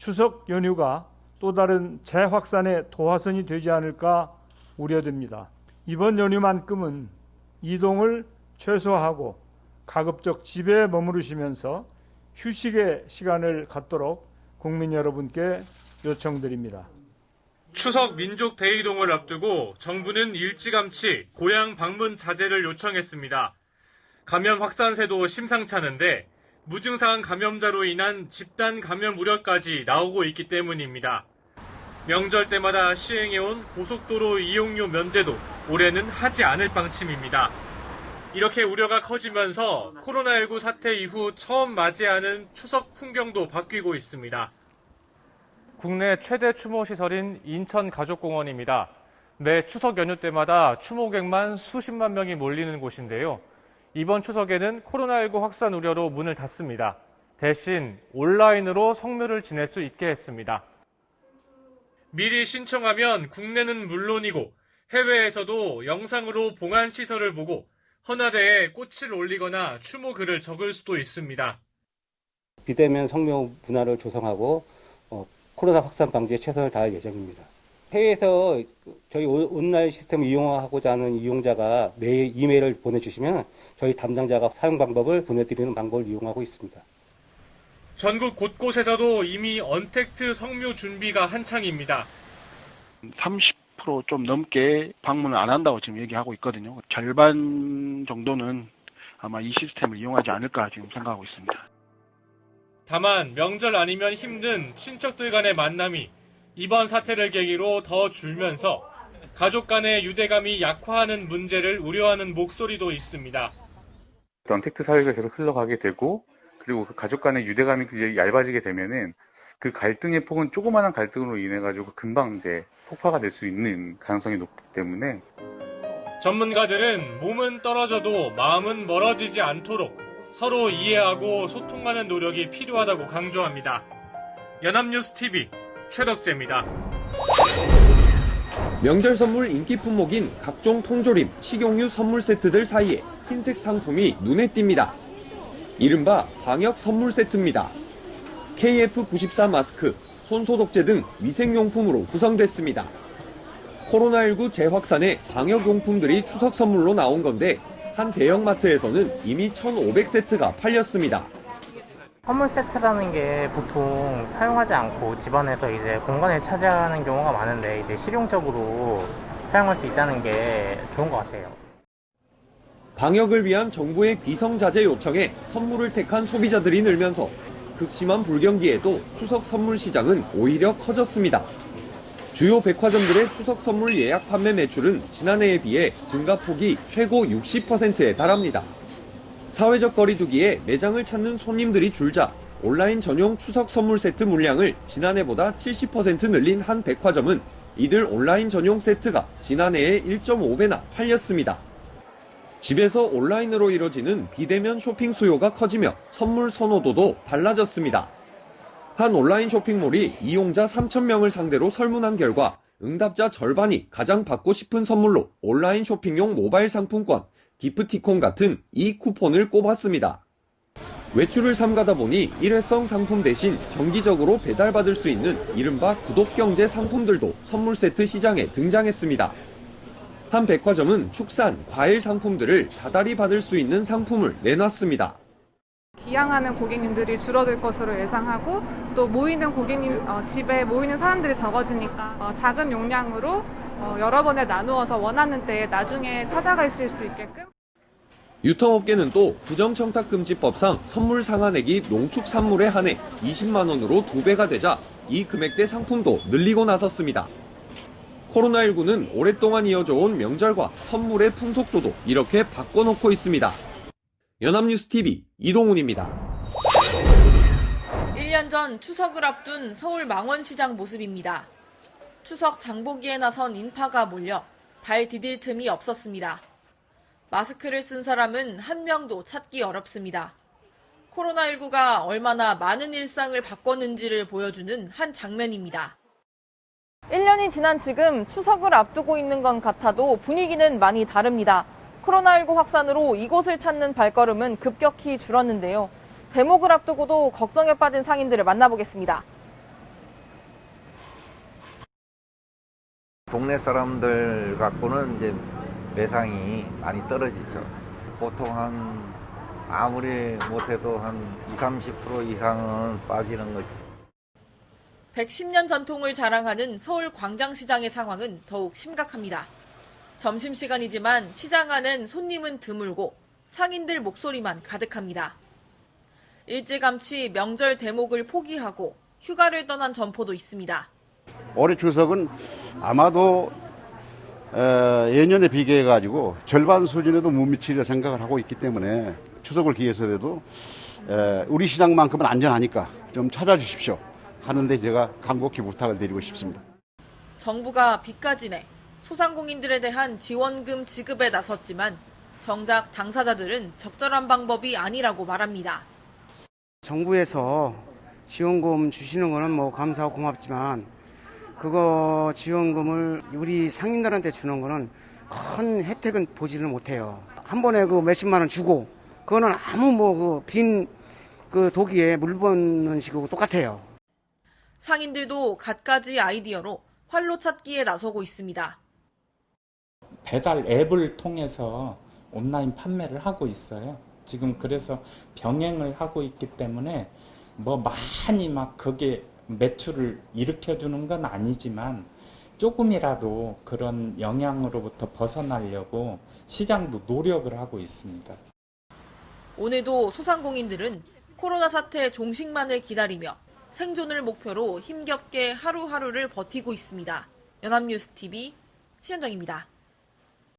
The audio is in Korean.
추석 연휴가 또 다른 재확산의 도화선이 되지 않을까 우려됩니다. 이번 연휴만큼은 이동을 최소화하고 가급적 집에 머무르시면서 휴식의 시간을 갖도록 국민 여러분께 요청드립니다. 추석 민족 대이동을 앞두고 정부는 일찌감치 고향 방문 자제를 요청했습니다. 감염 확산세도 심상찮은데 무증상 감염자로 인한 집단 감염 우려까지 나오고 있기 때문입니다. 명절 때마다 시행해온 고속도로 이용료 면제도 올해는 하지 않을 방침입니다. 이렇게 우려가 커지면서 코로나19 사태 이후 처음 맞이하는 추석 풍경도 바뀌고 있습니다. 국내 최대 추모 시설인 인천 가족공원입니다. 매 추석 연휴 때마다 추모객만 수십만 명이 몰리는 곳인데요. 이번 추석에는 코로나19 확산 우려로 문을 닫습니다. 대신 온라인으로 성묘를 지낼 수 있게 했습니다. 미리 신청하면 국내는 물론이고 해외에서도 영상으로 봉안 시설을 보고 헌화대에 꽃을 올리거나 추모글을 적을 수도 있습니다. 비대면 성묘 문화를 조성하고 코로나 확산 방지에 최선을 다할 예정입니다. 해외에서 저희 온라인 시스템을 이용하고자 하는 이용자가 매일 이메일을 보내주시면 저희 담당자가 사용 방법을 보내드리는 방법을 이용하고 있습니다. 전국 곳곳에서도 이미 언택트 성묘 준비가 한창입니다. 30% 좀 넘게 방문을 안 한다고 지금 얘기하고 있거든요. 절반 정도는 아마 이 시스템을 이용하지 않을까 지금 생각하고 있습니다. 다만 명절 아니면 힘든 친척들 간의 만남이 이번 사태를 계기로 더 줄면서 가족 간의 유대감이 약화하는 문제를 우려하는 목소리도 있습니다. 언택트 사회가 계속 흘러가게 되고 그리고 그 가족 간의 유대감이 이제 얇아지게 되면은 그 갈등의 폭은 조그마한 갈등으로 인해 가지고 금방 이제 폭파가 될 수 있는 가능성이 높기 때문에 전문가들은 몸은 떨어져도 마음은 멀어지지 않도록 서로 이해하고 소통하는 노력이 필요하다고 강조합니다. 연합뉴스 TV 최덕재입니다. 명절 선물 인기 품목인 각종 통조림, 식용유 선물 세트들 사이에 흰색 상품이 눈에 띕니다. 이른바 방역 선물 세트입니다. KF94 마스크, 손소독제 등 위생용품으로 구성됐습니다. 코로나19 재확산에 방역용품들이 추석 선물로 나온 건데 한 대형마트에서는 이미 1,500세트가 팔렸습니다. 선물 세트라는 게 보통 사용하지 않고 집안에서 이제 공간을 차지하는 경우가 많은데 이제 실용적으로 사용할 수 있다는 게 좋은 것 같아요. 방역을 위한 정부의 귀성자제 요청에 선물을 택한 소비자들이 늘면서 극심한 불경기에도 추석 선물 시장은 오히려 커졌습니다. 주요 백화점들의 추석 선물 예약 판매 매출은 지난해에 비해 증가폭이 최고 60%에 달합니다. 사회적 거리두기에 매장을 찾는 손님들이 줄자 온라인 전용 추석 선물 세트 물량을 지난해보다 70% 늘린 한 백화점은 이들 온라인 전용 세트가 지난해에 1.5배나 팔렸습니다. 집에서 온라인으로 이뤄지는 비대면 쇼핑 수요가 커지며 선물 선호도도 달라졌습니다. 한 온라인 쇼핑몰이 이용자 3,000명을 상대로 설문한 결과 응답자 절반이 가장 받고 싶은 선물로 온라인 쇼핑용 모바일 상품권, 기프티콘 같은 이 쿠폰을 꼽았습니다. 외출을 삼가다 보니 일회성 상품 대신 정기적으로 배달받을 수 있는 이른바 구독경제 상품들도 선물 세트 시장에 등장했습니다. 한 백화점은 축산, 과일 상품들을 다달이 받을 수 있는 상품을 내놨습니다. 기양하는 고객님들이 줄어들 것으로 예상하고 또 모이는 고객님 집에 모이는 사람들이 적어지니까 작은 용량으로 여러 번에 나누어서 원하는 때에 나중에 찾아가실 수 있게끔. 유통업계는 또 부정청탁금지법상 선물 상한액이 농축산물에 한해 20만 원으로 2배가 되자 이 금액대 상품도 늘리고 나섰습니다. 코로나19는 오랫동안 이어져 온 명절과 선물의 풍속도도 이렇게 바꿔놓고 있습니다. 연합뉴스 TV 이동훈입니다. 1년 전 추석을 앞둔 서울 망원시장 모습입니다. 추석 장보기에 나선 인파가 몰려 발 디딜 틈이 없었습니다. 마스크를 쓴 사람은 한 명도 찾기 어렵습니다. 코로나19가 얼마나 많은 일상을 바꿨는지를 보여주는 한 장면입니다. 1년이 지난 지금 추석을 앞두고 있는 건 같아도 분위기는 많이 다릅니다. 코로나19 확산으로 이곳을 찾는 발걸음은 급격히 줄었는데요. 대목을 앞두고도 걱정에 빠진 상인들을 만나보겠습니다. 동네 사람들 갖고는 이제 매상이 많이 떨어지죠. 보통 아무리 못해도 한 20-30% 이상은 빠지는 거죠. 110년 전통을 자랑하는 서울 광장시장의 상황은 더욱 심각합니다. 점심시간이지만 시장 안엔 손님은 드물고 상인들 목소리만 가득합니다. 일찌감치 명절 대목을 포기하고 휴가를 떠난 점포도 있습니다. 올해 추석은 아마도 예년에 비교해가지고 절반 수준에도 못 미치리라 생각을 하고 있기 때문에 추석을 기해서라도 우리 시장만큼은 안전하니까 좀 찾아주십시오 하는데 제가 간곡히 부탁을 드리고 싶습니다. 정부가 빚까지 내 소상공인들에 대한 지원금 지급에 나섰지만 정작 당사자들은 적절한 방법이 아니라고 말합니다. 정부에서 지원금 주시는 거는 뭐 감사하고 고맙지만 그거 지원금을 우리 상인들한테 주는 거는 큰 혜택은 보지는 못해요. 한 번에 그 몇십만 원 주고 그거는 아무 뭐 빈 그 도기에 물 붓는 식으로 똑같아요. 상인들도 갖가지 아이디어로 활로 찾기에 나서고 있습니다. 배달 앱을 통해서 온라인 판매를 하고 있어요. 지금 그래서 병행을 하고 있기 때문에 뭐 많이 막 그게 매출을 일으켜주는 건 아니지만 조금이라도 그런 영향으로부터 벗어나려고 시장도 노력을 하고 있습니다. 오늘도 소상공인들은 코로나 사태 종식만을 기다리며 생존을 목표로 힘겹게 하루하루를 버티고 있습니다. 연합뉴스TV 신현정입니다.